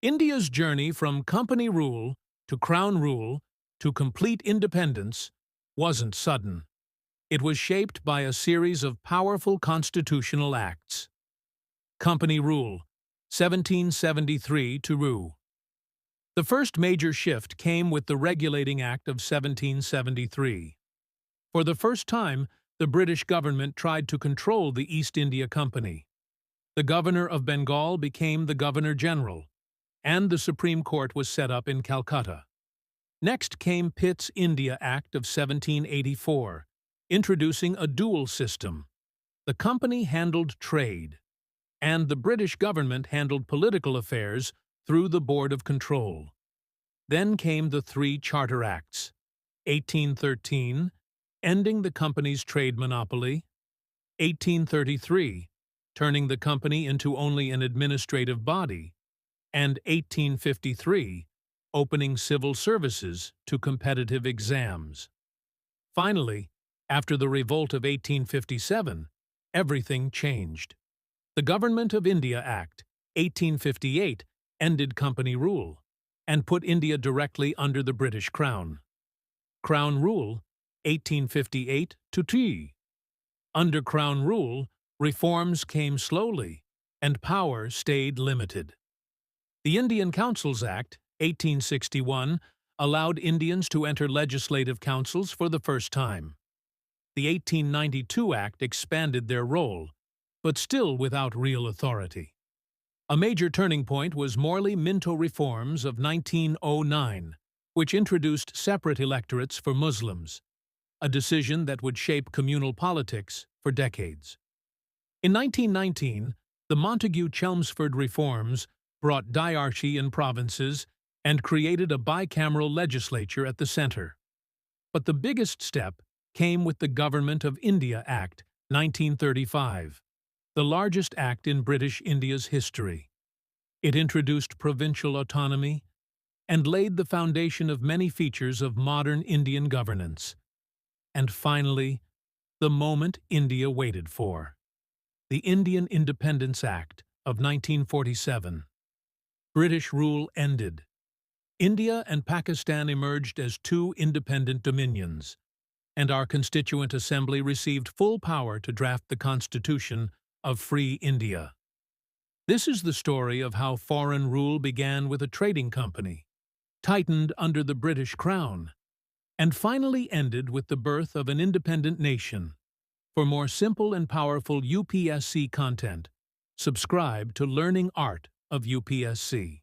India's journey from company rule to crown rule to complete independence wasn't sudden. It was shaped by a series of powerful constitutional acts. Company Rule, 1773 to Rue. The first major shift came with the Regulating Act of 1773. For the first time, the British government tried to control the East India Company. The Governor of Bengal became the Governor-General, and the Supreme Court was set up in Calcutta. Next came Pitt's India Act of 1784, introducing a dual system. The company handled trade, and the British government handled political affairs through the Board of Control. Then came the three Charter Acts: 1813, ending the company's trade monopoly; 1833, turning the company into only an administrative body; and 1853, opening civil services to competitive exams. Finally, after the revolt of 1857, everything changed. The Government of India Act, 1858, ended company rule and put India directly under the British Crown. Crown Rule, 1858 to T. Under Crown Rule, reforms came slowly, and power stayed limited. The Indian Councils Act, 1861, allowed Indians to enter legislative councils for the first time. The 1892 Act expanded their role, but still without real authority. A major turning point was Morley-Minto reforms of 1909, which introduced separate electorates for Muslims, a decision that would shape communal politics for decades. In 1919, the Montagu-Chelmsford reforms brought diarchy in provinces and created a bicameral legislature at the center. But the biggest step came with the Government of India Act, 1935, the largest act in British India's history. It introduced provincial autonomy and laid the foundation of many features of modern Indian governance. And finally, the moment India waited for: the Indian Independence Act of 1947. British rule ended. India and Pakistan emerged as two independent dominions, and our Constituent Assembly received full power to draft the Constitution of Free India. This is the story of how foreign rule began with a trading company, tightened under the British Crown, and finally ended with the birth of an independent nation. For more simple and powerful UPSC content, subscribe to Learning Art of UPSC.